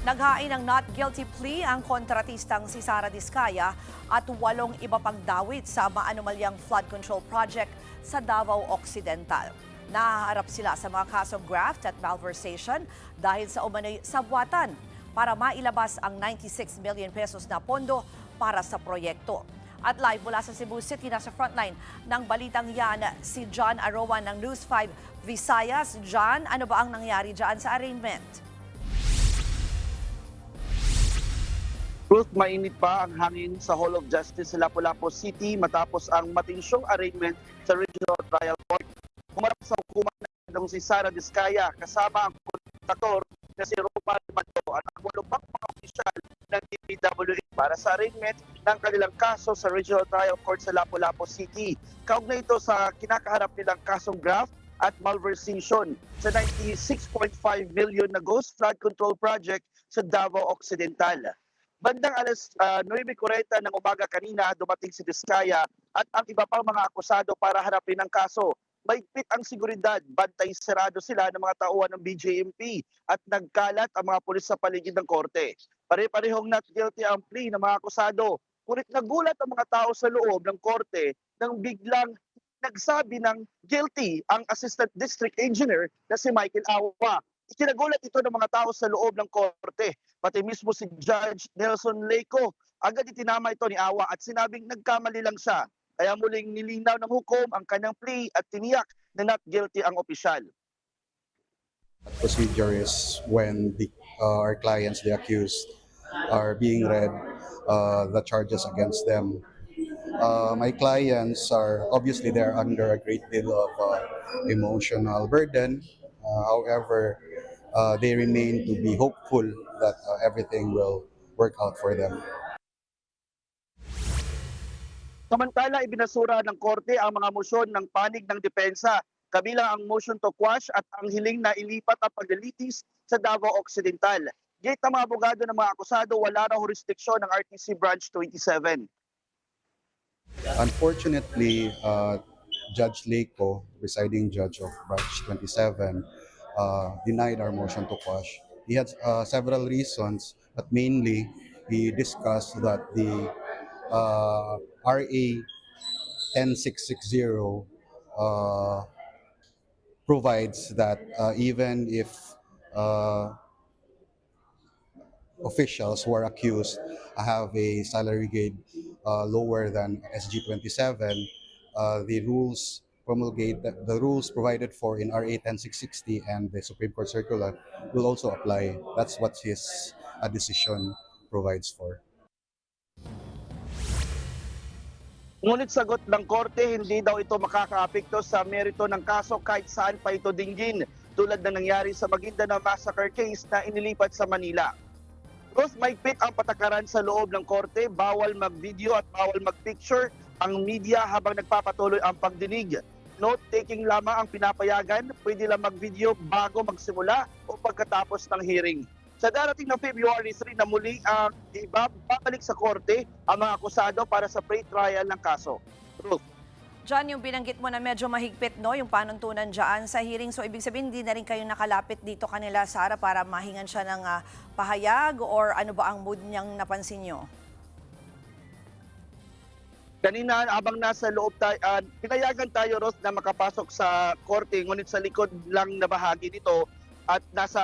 Naghain ng not guilty plea ang kontratistang si Sara Diskaya at 8 iba pang dawit sa maanumalyang flood control project sa Davao Occidental. Nahaharap sila sa mga kasong graft at malversation dahil sa umano'y sabwatan para mailabas ang 96 million pesos na pondo para sa proyekto. At live mula sa Cebu City, nasa frontline ng balitang yan si John Arowan ng News 5 Visayas. John, ano ba ang nangyari dyan sa arraignment? Ruth, mainit pa ang hangin sa Hall of Justice sa Lapu-Lapu City matapos ang matinsyong arraignment sa Regional Trial Court. Humarap sa hukuman ng si Sara Diskaya kasama ang kontraktor na si Romar Mato at ang 8 pang mga opisyal ng DPWH para sa arraignment ng kanilang kaso sa Regional Trial Court sa Lapu-Lapu City. Kaugnay ito sa kinakaharap nilang kasong graft at malversation sa 96.5 million na ghost flood control project sa Davao Occidental. Bandang alas 9:40 ng umaga kanina, dumating si Diskaya at ang iba pang mga akusado para harapin ang kaso. Mahigpit ang seguridad, bantay sarado sila ng mga tauhan ng BJMP at nagkalat ang mga pulis sa paligid ng korte. Pare-parehong not guilty ang plea ng mga akusado. Ngunit nagulat ang mga tao sa loob ng korte nang biglang nagsabi ng guilty ang Assistant District Engineer na si Michael Awa. Ikinagulat ito ng mga tao sa loob ng korte. Pati mismo si Judge Nelson Leco, agad itinama ito ni Awa at sinabing nagkamali lang siya. Kaya muling nilinaw ng hukom ang kanyang plea at tiniyak na not guilty ang opisyal. Procedure is when our clients, the accused, are being read the charges against them. My clients are obviously they're under a great deal of emotional burden. However, they remain to be hopeful that everything will work out for them. Samantala, ibinasura ng korte ang mga motion ng panig ng depensa, kabilang ang motion to quash at ang hiling na ilipat ang paglilitis sa Davao Occidental. Gate ang mga abogado ng mga akusado, wala na jurisdiksyon ng RTC Branch 27. Unfortunately, Judge Leco, presiding judge of Branch 27, denied our motion to quash. He had several reasons, but mainly he discussed that the RA 10660 provides that even if officials who are accused have a salary grade lower than SG 27, the rules provided for in RA 10660 and the Supreme Court Circular will also apply. That's what his decision provides for. Ngunit sagot ng korte, hindi daw ito makakaapekto sa merito ng kaso kahit saan pa ito dinggin, tulad ng nangyari sa Maguindanao Massacre case na inilipat sa Manila. Ruth, mahigpit ang patakaran sa loob ng korte, bawal mag-video at bawal mag-picture ang media habang nagpapatuloy ang pagdinig. Note-taking lamang ang pinapayagan, pwede lang mag-video bago magsimula o pagkatapos ng hearing. Sa darating na February 3 na muli ang babalik sa korte ang mga akusado para sa pre-trial ng kaso. Ruth. John, yung binanggit mo na medyo mahigpit, no, yung panuntunan dyan sa hearing. So, ibig sabihin, hindi na rin kayo nakalapit dito kanila, Sara, para mahingan siya ng pahayag or ano ba ang mood niyang napansin nyo? Kanina, habang nasa loob tayo, pinayagan tayo, Ruth, na makapasok sa korte, ngunit sa likod lang na bahagi nito at nasa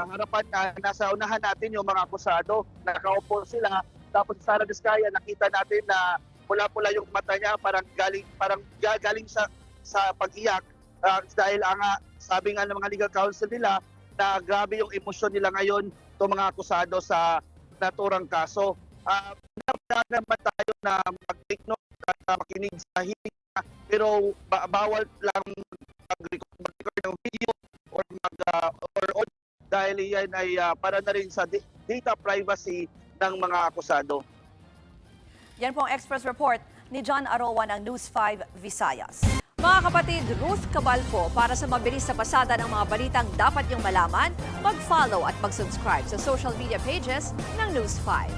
harapan, nasa unahan natin yung mga akusado, nakaupo sila. Tapos si Sara Diskaya, nakita natin na pula-pula yung mata niya, parang galing sa pag-iyak dahil sabi nga ng mga legal counsel nila na grabe yung emosyon nila ngayon itong mga akusado sa naturang kaso. Naman tayo na mag-take note at makinig sa hearing, pero bawal lang mag-record ng video or dahil yan ay para na rin sa data privacy ng mga akusado. Yan po ang Express Report ni John Arowan ng News 5 Visayas. Mga kapatid, Ruth Cabalpo, para sa mabilis na pasada ng mga balitang dapat niyong malaman, mag-follow at mag-subscribe sa social media pages ng News 5.